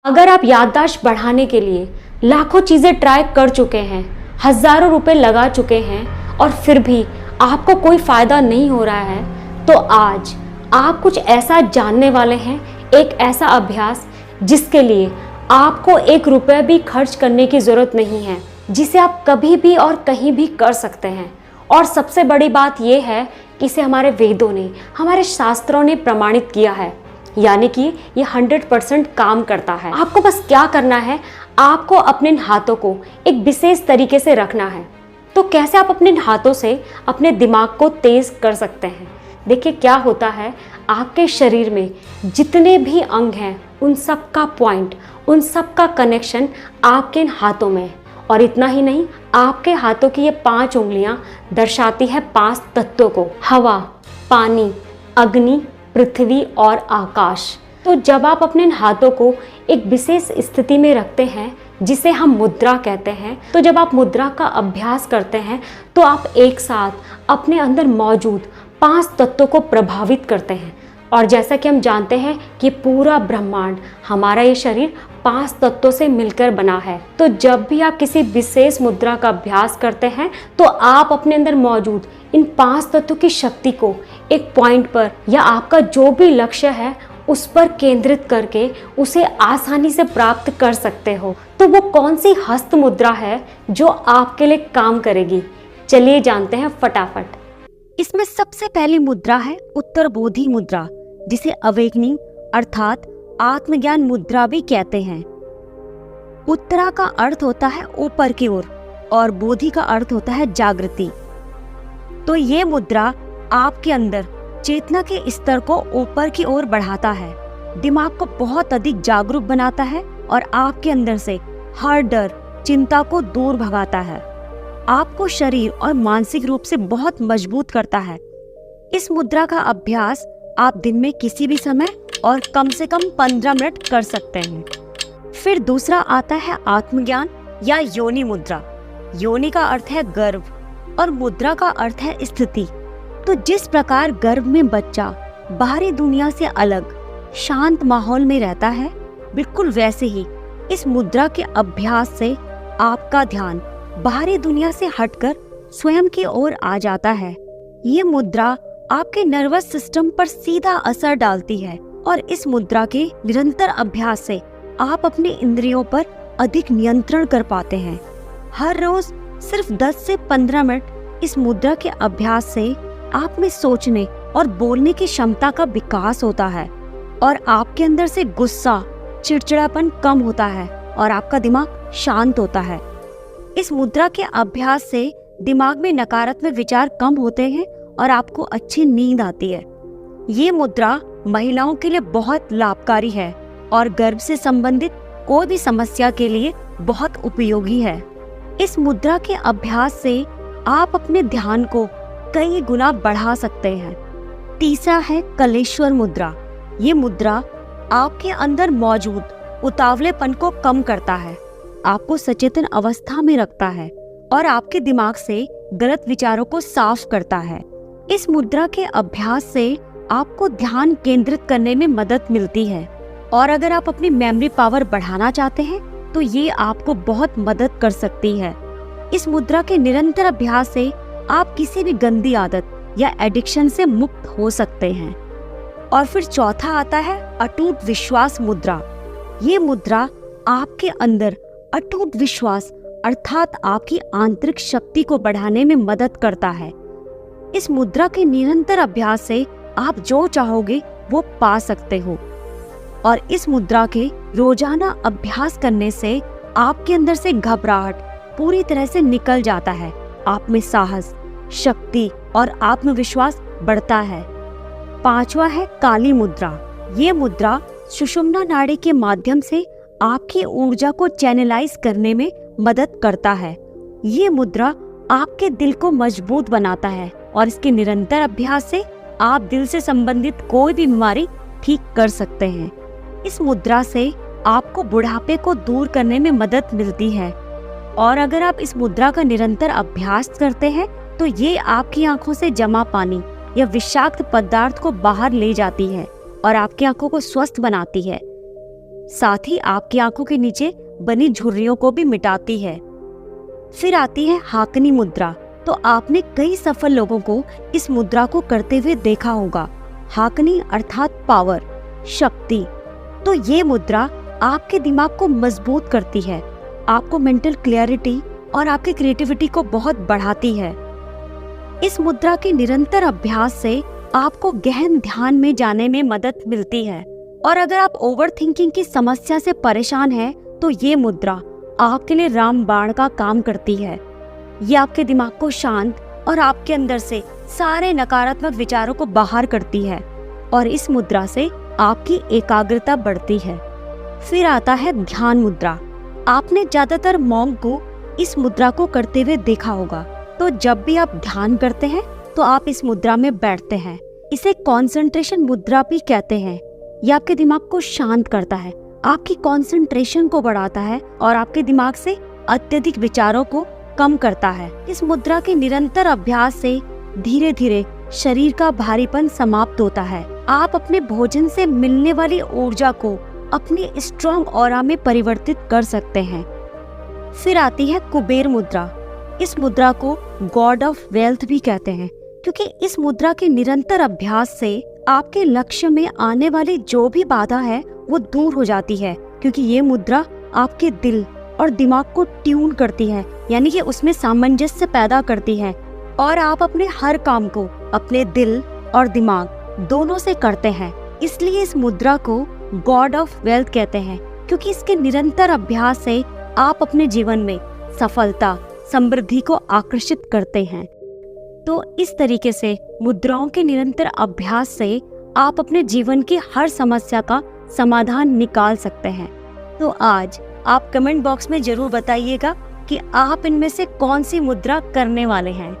अगर आप याददाश्त बढ़ाने के लिए लाखों चीज़ें ट्राई कर चुके हैं, हज़ारों रुपए लगा चुके हैं और फिर भी आपको कोई फ़ायदा नहीं हो रहा है, तो आज आप कुछ ऐसा जानने वाले हैं, एक ऐसा अभ्यास जिसके लिए आपको 1 रुपया भी खर्च करने की ज़रूरत नहीं है, जिसे आप कभी भी और कहीं भी कर सकते हैं। और सबसे बड़ी बात यह है कि इसे हमारे वेदों ने, हमारे शास्त्रों ने प्रमाणित किया है, यानी कि ये 100% काम करता है। आपको बस क्या करना है, आपको अपने हाथों को एक विशेष तरीके से रखना है। तो कैसे आप अपने हाथों से अपने दिमाग को तेज कर सकते हैं? देखिए क्या होता है, आपके शरीर में जितने भी अंग हैं उन सब का पॉइंट, उन सब का कनेक्शन आपके हाथों में है। और इतना ही नहीं, आपके हाथों की ये 5 उंगलियां दर्शाती है 5 तत्वों को, हवा, पानी, अग्नि, पृथ्वी और आकाश। तो जब आप अपने हाथों को एक विशेष स्थिति में रखते हैं जिसे हम मुद्रा कहते हैं, तो जब आप मुद्रा का अभ्यास करते हैं तो आप एक साथ अपने अंदर मौजूद 5 तत्वों को प्रभावित करते हैं। और जैसा कि हम जानते हैं कि पूरा ब्रह्मांड, हमारा ये शरीर 5 तत्वों से मिलकर बना है। तो जब भी आप किसी विशेष मुद्रा का अभ्यास करते हैं तो आप अपने अंदर मौजूद इन 5 तत्वों की शक्ति को एक पॉइंट पर या आपका जो भी लक्ष्य है उस पर केंद्रित करके उसे आसानी से प्राप्त कर सकते हो। तो वो कौन सी हस्त मुद्रा है जो आपके लिए काम करेगी? चलिए जानते हैं फटाफट। इसमें सबसे पहली मुद्रा है उत्तरबोधि मुद्रा, जिसे अवेकनिंग अर्थात आत्मज्ञान मुद्रा भी कहते हैं। उत्तरा का अर्थ होता है ऊपर की ओर और बोधि का अर्थ होता है जागृति। तो ये मुद्रा आपके अंदर चेतना के स्तर को ऊपर की ओर बढ़ाता है, दिमाग को बहुत अधिक जागरूक बनाता है और आपके अंदर से हर डर, चिंता को दूर भगाता है। आपको शरीर और मानसिक रूप से बहुत मजबूत करता है। इस मुद्रा का अभ्यास आप दिन में किसी भी समय और कम से कम 15 मिनट कर सकते हैं। फिर दूसरा आता है आत्मज्ञान या योनि मुद्रा। योनि का अर्थ है गर्भ और मुद्रा का अर्थ है स्थिति। तो जिस प्रकार गर्भ में बच्चा बाहरी दुनिया से अलग शांत माहौल में रहता है, बिल्कुल वैसे ही इस मुद्रा के अभ्यास से आपका ध्यान बाहरी दुनिया से हटकर स्वयं की ओर आ जाता है। ये मुद्रा आपके नर्वस सिस्टम पर सीधा असर डालती है और इस मुद्रा के निरंतर अभ्यास से आप अपने इंद्रियों पर अधिक नियंत्रण कर पाते हैं। हर रोज सिर्फ 10 से 15 मिनट इस मुद्रा के अभ्यास से आप में सोचने और बोलने की क्षमता का विकास होता है और आपके अंदर से गुस्सा, चिड़चिड़ापन कम होता है और आपका दिमाग शांत होता है। इस मुद्रा के अभ्यास से दिमाग में नकारात्मक विचार कम होते हैं और आपको अच्छी नींद आती है। ये मुद्रा महिलाओं के लिए बहुत लाभकारी है और गर्भ से संबंधित कोई भी समस्या के लिए बहुत उपयोगी है। इस मुद्रा के अभ्यास से आप अपने ध्यान को कई गुना बढ़ा सकते हैं। तीसरा है कलेश्वर मुद्रा। ये मुद्रा आपके अंदर मौजूद उतावलेपन को कम करता है, आपको सचेतन अवस्था में रखता है और आपके दिमाग से गलत विचारों को साफ करता है। इस मुद्रा के अभ्यास से आपको ध्यान केंद्रित करने में मदद मिलती है और अगर आप अपनी मेमोरी पावर बढ़ाना चाहते हैं तो ये आपको बहुत मदद कर सकती है। इस मुद्रा के निरंतर अभ्यास से आप किसी भी गंदी आदत या एडिक्शन से मुक्त हो सकते हैं। और फिर चौथा आता है अटूट विश्वास मुद्रा। ये मुद्रा आपके अंदर अटूट विश्वास अर्थात आपकी आंतरिक शक्ति को बढ़ाने में मदद करता है। इस मुद्रा के निरंतर अभ्यास से आप जो चाहोगे वो पा सकते हो और इस मुद्रा के रोजाना अभ्यास करने से आपके अंदर से घबराहट पूरी तरह से निकल जाता है। आप में साहस, शक्ति और आत्मविश्वास बढ़ता है। पांचवा है काली मुद्रा। ये मुद्रा सुषुम्ना नाड़ी के माध्यम से आपकी ऊर्जा को चैनलाइज करने में मदद करता है। ये मुद्रा आपके दिल को मजबूत बनाता है और इसके निरंतर अभ्यास से आप दिल से संबंधित कोई भी बीमारी ठीक कर सकते हैं। इस मुद्रा से आपको बुढ़ापे को दूर करने में मदद मिलती है और अगर आप इस मुद्रा का निरंतर अभ्यास करते हैं तो ये आपकी आंखों से जमा पानी या विषाक्त पदार्थ को बाहर ले जाती है और आपकी आंखों को स्वस्थ बनाती है। साथ ही आपकी आंखों के नीचे बनी झुर्रियों को भी मिटाती है। फिर आती है हाकनी मुद्रा। तो आपने कई सफल लोगों को इस मुद्रा को करते हुए देखा होगा। हाकनी अर्थात पावर, शक्ति। तो ये मुद्रा आपके दिमाग को मजबूत करती है, आपको मेंटल क्लैरिटी और आपकी क्रिएटिविटी को बहुत बढ़ाती है। इस मुद्रा के निरंतर अभ्यास से आपको गहन ध्यान में जाने में मदद मिलती है। और अगर आप ओवर थिंकिंग की समस्या से परेशान हैं, तो ये मुद्रा आपके लिए रामबाण का काम करती है। ये आपके दिमाग को शांत और आपके अंदर से सारे नकारात्मक विचारों को बाहर करती है और इस मुद्रा से आपकी एकाग्रता बढ़ती है। फिर आता है ध्यान मुद्रा। आपने ज्यादातर मॉन्क को इस मुद्रा को करते हुए देखा होगा। तो जब भी आप ध्यान करते हैं तो आप इस मुद्रा में बैठते हैं। इसे कंसंट्रेशन मुद्रा भी कहते हैं। यह आपके दिमाग को शांत करता है, आपकी कंसंट्रेशन को बढ़ाता है और आपके दिमाग से अत्यधिक विचारों को कम करता है। इस मुद्रा के निरंतर अभ्यास से धीरे धीरे शरीर का भारीपन समाप्त होता है। आप अपने भोजन से मिलने वाली ऊर्जा को अपनी स्ट्रॉन्ग ऑरा में परिवर्तित कर सकते हैं। फिर आती है कुबेर मुद्रा। इस मुद्रा को गॉड ऑफ वेल्थ भी कहते हैं, क्योंकि इस मुद्रा के निरंतर अभ्यास से आपके लक्ष्य में आने वाली जो भी बाधा है वो दूर हो जाती है, क्योंकि ये मुद्रा आपके दिल और दिमाग को ट्यून करती है, यानी कि उसमें सामंजस्य पैदा करती है और आप अपने हर काम को अपने दिल और दिमाग दोनों से करते हैं। इसलिए इस मुद्रा को गॉड ऑफ वेल्थ कहते हैं, क्योंकि इसके निरंतर अभ्यास से आप अपने जीवन में सफलता, समृद्धि को आकर्षित करते हैं। तो इस तरीके से मुद्राओं के निरंतर अभ्यास से आप अपने जीवन की हर समस्या का समाधान निकाल सकते हैं। तो आज आप कमेंट बॉक्स में जरूर बताइएगा कि आप इनमें से कौन सी मुद्रा करने वाले हैं।